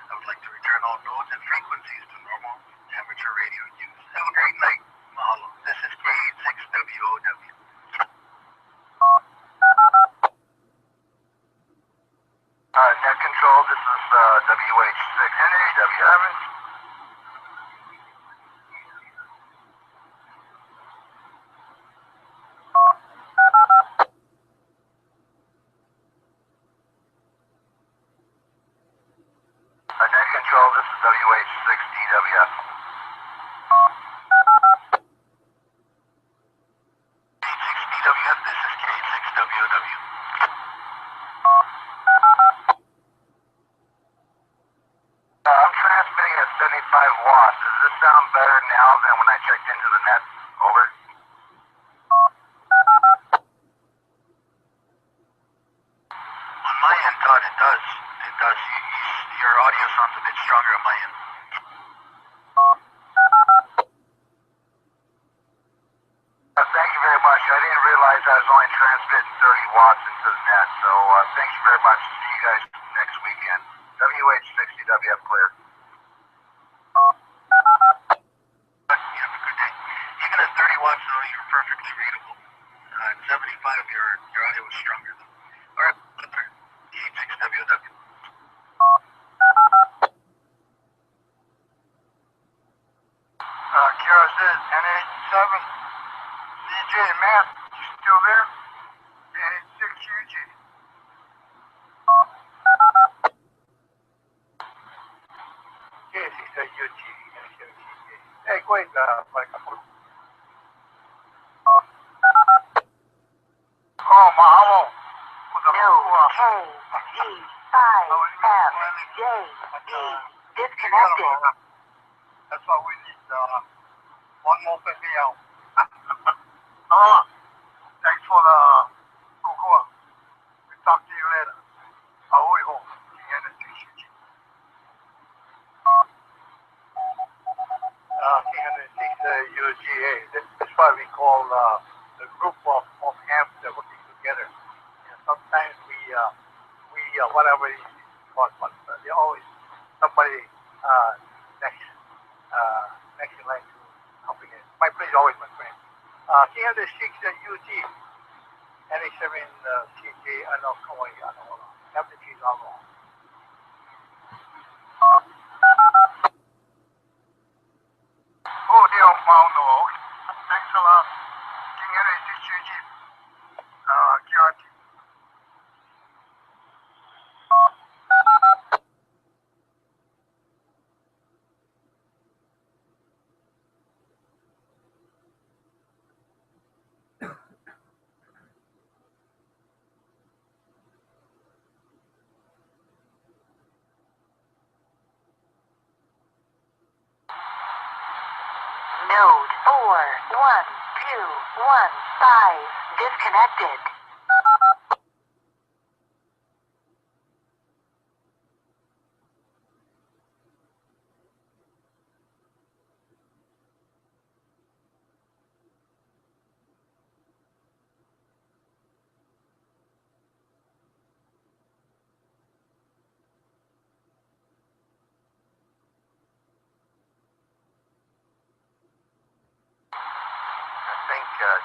Speaker 1: I would like to return all nodes and frequencies to normal amateur radio use. Have a great night. Mahalo. This is KH6WOW.
Speaker 5: Thank you very much. See you guys next weekend. WH60WF clear.
Speaker 1: You have a good day. Even at 30 watts, though, you're perfectly readable. At 75, your audio is stronger, though. All right, K6WW.
Speaker 5: Kira says NH7. DJ, man, you still there? NH6UG.
Speaker 2: Yes, it's a UG. Hey, go ahead, Mike.
Speaker 5: Oh, mahalo.
Speaker 3: Node KG5FJE disconnected.
Speaker 2: That's why we need one more video. Thanks for the cocoa. We'll talk to you later. Ahoy ho. K106 UGA. That's why we call the group of hams that are working together. And sometimes we whatever it is called, but they always somebody next next in line to helping it. My friend is always my friend. K106 UG. NH7 CJ, I know Kailua Kona. Everything is all wrong.
Speaker 5: Oh, dear, Mauno. Thanks a lot. King NH6UG. Kira.
Speaker 3: Node 411215 disconnected.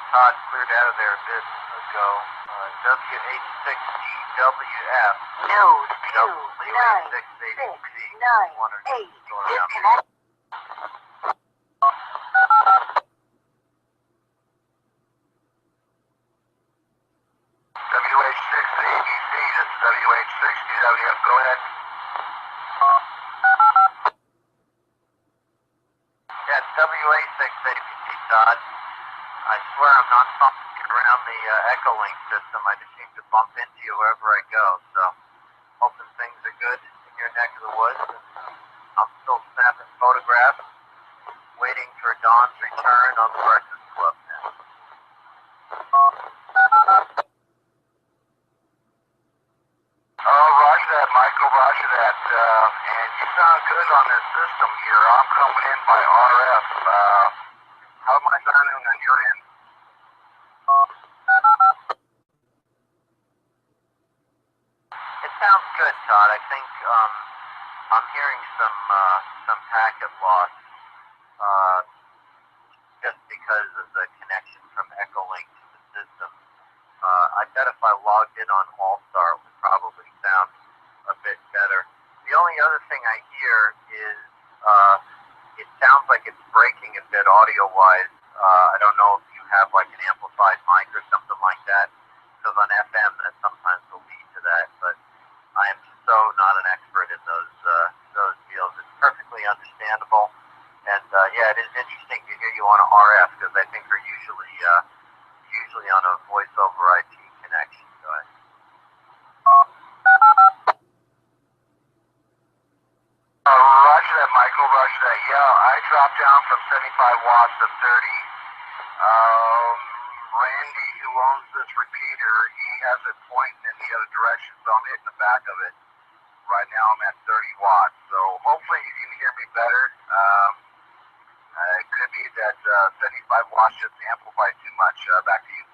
Speaker 5: Todd cleared out of there a bit ago. WH6GWF.
Speaker 3: Node
Speaker 5: 29686.
Speaker 3: disconnected.
Speaker 5: WH6ABC, this is WH6GWF. Go ahead. Yeah, it's WH6ABC, Todd. I swear I'm not bumping around the Echo Link system. I just seem to bump into you wherever I go. So, hoping things are good in your neck of the woods. And I'm still snapping photographs, waiting for Dawn's return on the Breakfast Club now. Oh, roger that, Michael, roger that. And you sound good on this system here. I'm coming in by RF. How am I sounding on your end? It sounds good, Todd. I think I'm hearing some packet loss just because of the connection from Echolink to the system. I bet if I logged in on All-Star, it would probably sound a bit better. The only other thing I hear is it sounds like it's breaking a bit audio-wise. I don't know if you have like an amplified mic or something like that, because on FM that sometimes will lead to that, but I am so not an expert in those deals. It's perfectly understandable, and yeah, it is interesting to hear you on a RF, because I think we're usually on a voice over IP connection. Go ahead. Roger that, Michael. Roger that. Yeah, I dropped down from 75 watts to 30. Randy, who owns this repeater, he has it pointing in the other direction, so I'm hitting the back of it. Right now I'm at 30 watts, so hopefully you can hear me better. It could be that 75 watts just amplified too much. Back to you.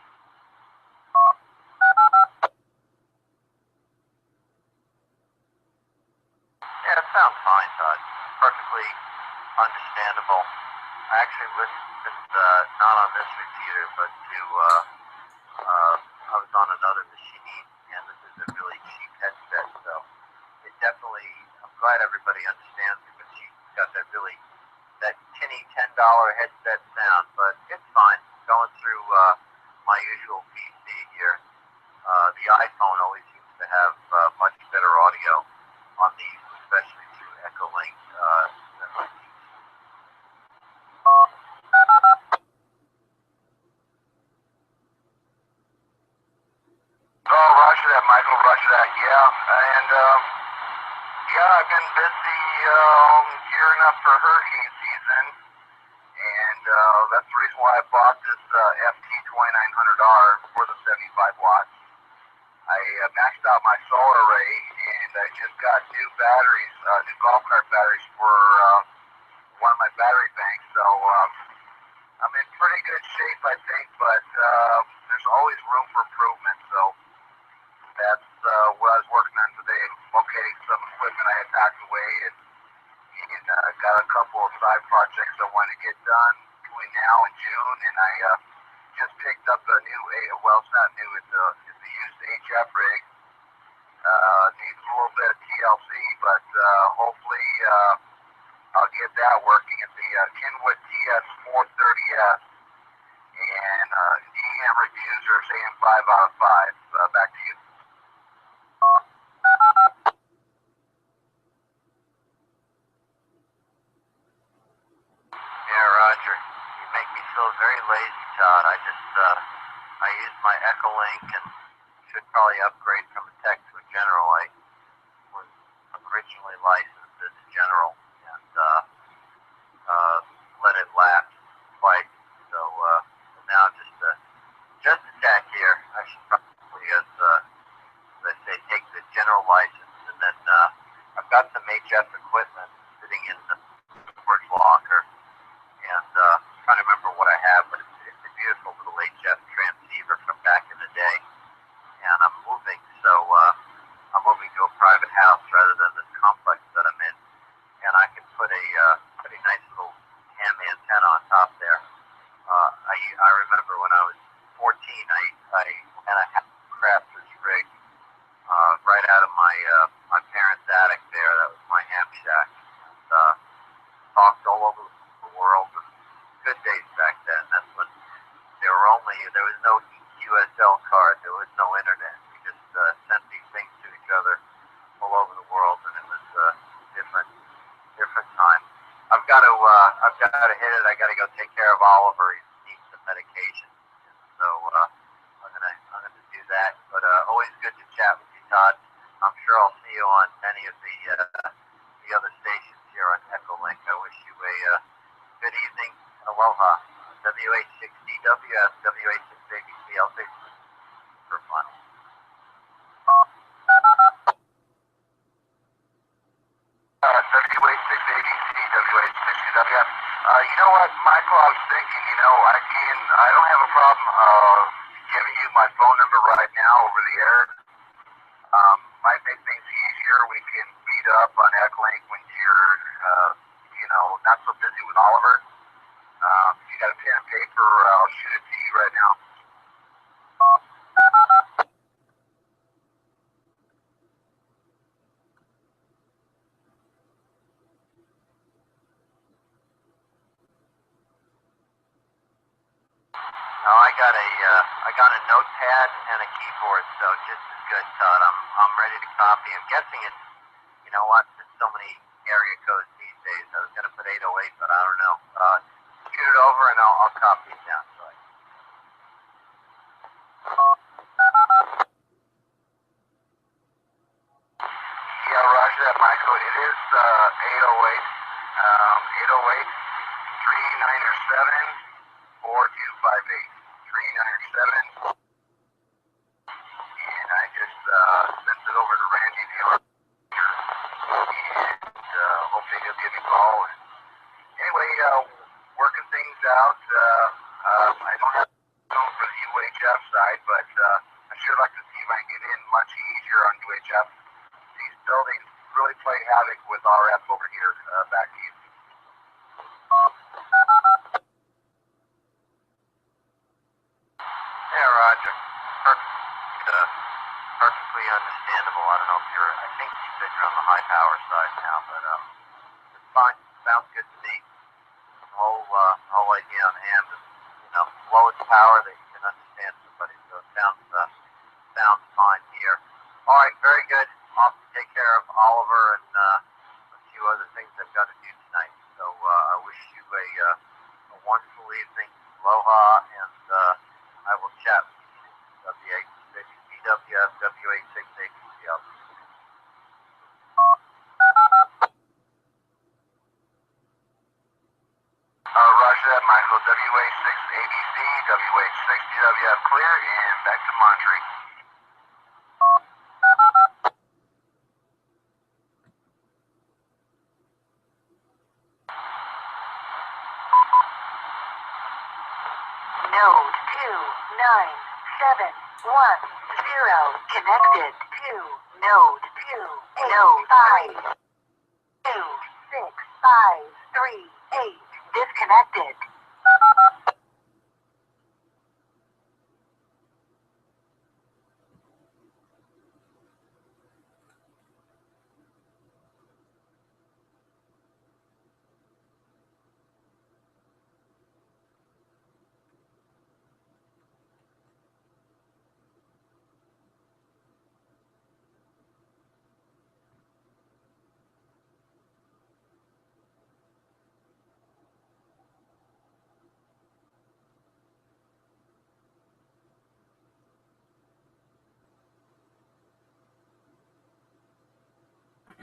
Speaker 5: to, I was on another machine, and this is a really cheap headset, so it definitely, I'm glad everybody understands it, but she's got that tinny $10 headset sound, but it's fine. Going through my usual PC here, the iPhone always seems to have much better audio on these, especially through Echolink than my PC.
Speaker 1: Oh, roger that, Michael, roger that, yeah. And, yeah, I've been busy gearing up for hurricane season, and that's the reason why I bought this FT2900R for the 75 watts. I maxed out my solar array, and I just got new batteries, new golf cart batteries for one of my battery banks, so I'm in pretty good shape, I think, but there's always room for improvement, so that's what I was working on today, locating some equipment I had packed away, and got a couple of side projects I want to get done between now and June, and I just picked up a new, well, it's not new, it's a used HF rig. Needs a little bit of TLC, but hopefully I'll get that working at the Kenwood TS430S, and EM reviews are saying 5 out of 5. Back to you.
Speaker 5: Yeah, Roger. You make me feel very lazy, Todd. I use my Echolink and should probably upgrade from a tech to a general. I was originally licensed as a general and let it lapse twice. So now just a tech here. I should probably, as I say, take the general license, and then I've got some HF equipment sitting in the storage locker. And trying to remember what I have, but it's a beautiful little HF transceiver from back in the day. And I'm moving, so I'm moving to a private house rather than this complex that I'm in. And I can put a pretty nice little ham antenna on top there. I remember when I was 14, I had a Crafter's rig right out of my parents' attic there. That was my ham shack. And, talked all over the world. And good days back then. That's when there was no QSL card. There was no internet. We just sent these things to each other all over the world, and it was different time. I've got to hit it. I got to go take care of Oliver. He needs some medication, and so I'm gonna do that. But always good to chat with you, Todd. I'm sure I'll see you on many of the other stations here on Echolink. I wish you a good evening. Aloha. WH6DWS, WH6ABC. I'll say for fun.
Speaker 1: WH6ABC, WH6DWS. You know what, Michael, I was thinking, I don't have a problem giving you my phone number right now over the air. Might make things easier. We can meet up on Echolink when you're, not so busy with Oliver. If you got a pen and paper, I'll shoot it to you right now.
Speaker 5: Now I got a notepad and a keyboard, so just as good, Todd. I'm ready to copy. I'm guessing it's, you know what? There's so many area codes these days. I was gonna put 808, but I don't know. Shoot it over and I'll copy it down. So
Speaker 1: Yeah, roger that, Michael. It is 808, 808 397 4258. 397. And I just sent it over to Randy, the architect, and hopefully he'll give me a call. And anyway, working things out. I don't have phone for the UHF side, but I sure like to see if I can get in much easier on UHF. These buildings really play havoc with RF over here. Back to you.
Speaker 5: Yeah, Roger. Perfectly understandable. I don't know if I think you said you're on the high power side now, but it's fine. Sounds good to me. The whole idea on hand is, lowest power that you can understand somebody. So it sounds fine here. All right, very good. Off to take care of Oliver and a few other things I've got to do tonight. So I wish you a wonderful evening. Aloha, and I will chat with you soon. WWF, W86ABCL. Roger that, Michael. WA6ABC, WA6DWF clear, and back to monitoring.
Speaker 6: Node 29710 connected to Node 2, Node 5265338 disconnected.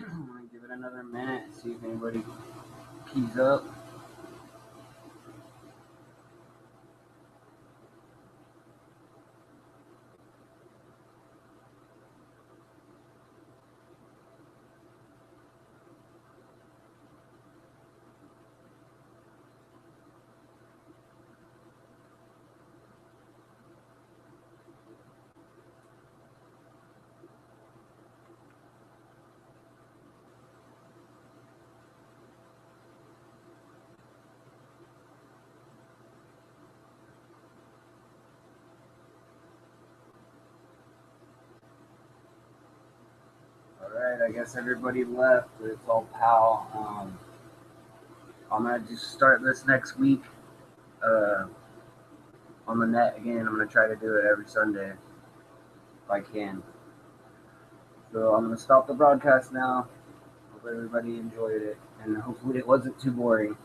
Speaker 7: I'm gonna give it another minute, see if anybody keys up. Alright, I guess everybody left. It's all PAL. I'm gonna just start this next week on the net again. I'm gonna try to do it every Sunday if I can. So I'm gonna stop the broadcast now. Hope everybody enjoyed it, and hopefully it wasn't too boring.